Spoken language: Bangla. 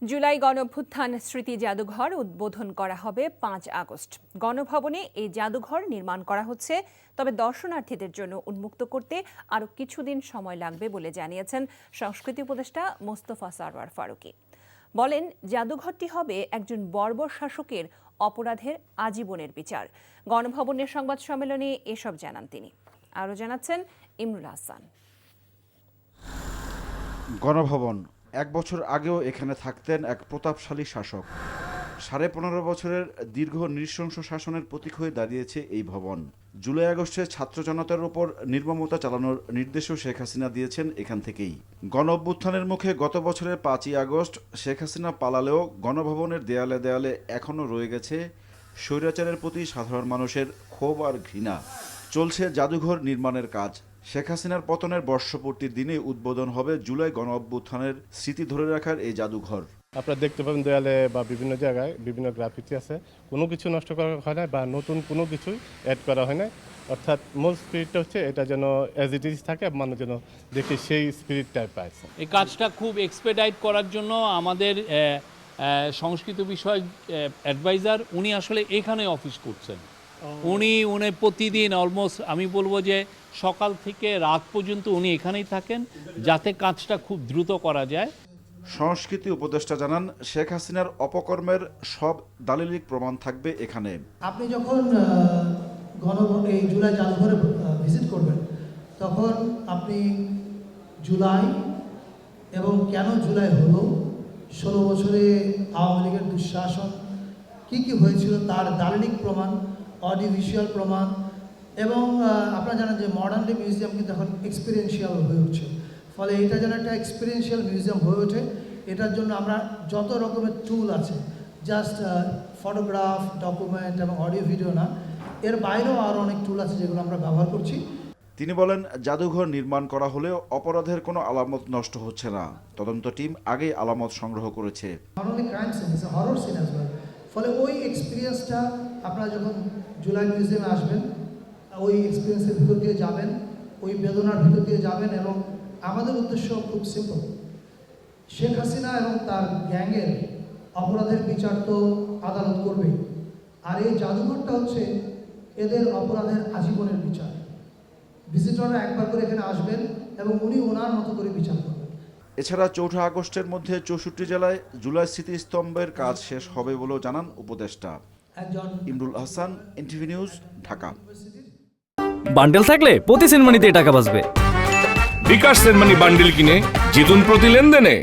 জুলাই গণঅভ্যুত্থান স্মৃতি জাদুঘর উদ্বোধন করা হবে ৫ আগস্ট। গণভবনে এই জাদুঘর নির্মাণ করা হচ্ছে, তবে দর্শনার্থীদের জন্য উন্মুক্ত করতে আরও কিছুদিন সময় লাগবে বলে জানিয়েছেন সংস্কৃতি উপদেষ্টা মোস্তফা সরওয়ার ফারুকী। বলেন, জাদুঘরটি হবে একজন বর্বর শাসকের অপরাধের আজীবনের বিচার। গণভবনের সংবাদ সম্মেলনে এসব জানান তিনি। আরও জানাচ্ছেন ইমরুল হাসান। গণভবন ১ বছর আগেও এখানে থাকতেন এক প্রতাপশালী শাসক। ১৫.৫ বছরের দীর্ঘ নৃশংস শাসনের প্রতীক হয়ে দাঁড়িয়েছে এই ভবন। জুলাই আগস্টে ছাত্র জনতার উপর নির্মমতা চালানোর নির্দেশও শেখ হাসিনা দিয়েছেন এখান থেকেই। গণ অভ্যুত্থানের মুখে গত বছরের ৫ই আগস্ট শেখ হাসিনা পালালেও গণভবনের দেয়ালে দেয়ালে এখনও রয়ে গেছে স্বৈরাচারের প্রতি সাধারণ মানুষের ক্ষোভ আর ঘৃণা। চলছে জাদুঘর নির্মাণের কাজ। শেখ হাসিনার পতনের বর্ষপূর্তির দিনে উদ্বোধন হবে জুলাই গণ অভ্যুত্থানের স্মৃতি ধরে রাখার এই জাদুঘর। আপনারা দেখতে পাবেন দেয়ালে বা বিভিন্ন জায়গায় বিভিন্ন গ্রাফিতি আছে, কোনো কিছু নষ্ট করা হয় না বা নতুন কোনো কিছুই অ্যাড করা হয় না। অর্থাৎ মূল স্পিরিটটা হচ্ছে এটা যেন অ্যাজ ইট ইজ থাকে, মানুষ যেন দেখে সেই স্পিরিটটাই পায়। এই কাজটা খুব এক্সপেডাইট করার জন্য আমাদের সংস্কৃতি বিষয়ক অ্যাডভাইজার উনি আসলে এখানে অফিস করছেন। উনি প্রতিদিন অলমোস্ট আমি বলবো যে সকাল থেকে রাত পর্যন্ত উনি এখানেই থাকেন, যাতে কাজটা খুব দ্রুত করা যায়। সংস্কৃতি উপদেষ্টা জানান, শেখ হাসিনার অপকর্মের সব দালিলিক প্রমাণ থাকবে এখানে। আপনি যখন এই জুলাই জাদুঘরে ভিজিট করবেন, তখন আপনি জুলাই এবং কেন জুলাই হলো, ১৬ বছরে আওয়ামী লীগের দুঃশাসন কী কী হয়েছিল তার দালিলিক প্রমাণ, অডিও ভিজুয়াল প্রমাণ, এবং আপনারা জানেন যে মডার্ন ডে মিউজিয়াম কিন্তু এখন এক্সপিরিয়েন্সিয়াল হয়ে উঠছে। ফলে এটা যেন একটা এক্সপিরিয়েন্সিয়াল মিউজিয়াম হয়ে ওঠে, এটার জন্য আমরা যত রকমের টুল আছে, জাস্ট ফটোগ্রাফ, ডকুমেন্ট এবং অডিও ভিডিও না, এর বাইরেও আরও অনেক টুল আছে যেগুলো আমরা ব্যবহার করছি। তিনি বলেন, জাদুঘর নির্মাণ করা হলেও অপরাধের কোনো আলামত নষ্ট হচ্ছে না। তদন্ত টিম আগেই আলামত সংগ্রহ করেছে। Horror scene as well. ফলে ওই এক্সপিরিয়েন্সটা আপনারা যখন জুলাই মিউজিয়ামে আসবেন, ওই এক্সপিরিয়েন্সের ভিতর দিয়ে যাবেন, ওই বেদনার ভিতর দিয়ে যাবেন। এবং আমাদের উদ্দেশ্য খুব সিম্পল, শেখ হাসিনা এবং তার গ্যাংয়ের অপরাধের বিচার তো আদালত করবেই, আর এই জাদুঘরটা হচ্ছে এদের অপরাধের আজীবনের বিচার। ভিজিটররা একবার করে এখানে আসবেন এবং উনি ওনার মতো করে বিচার করবেন। এছাড়া ৪ আগস্টের মধ্যে ৬৪ জেলায় জুলাই স্মৃতিস্তম্ভের কাজ শেষ হবে বলেও জানান উপদেষ্টা। Imrul Hasan, NTV news, Dhaka. Bundle থাকলে প্রতি সেনমানিতে টাকা বাঁচবে। বিকাশ সেনমানি বান্ডেল কিনে জিতুন প্রতি লেনদেনে।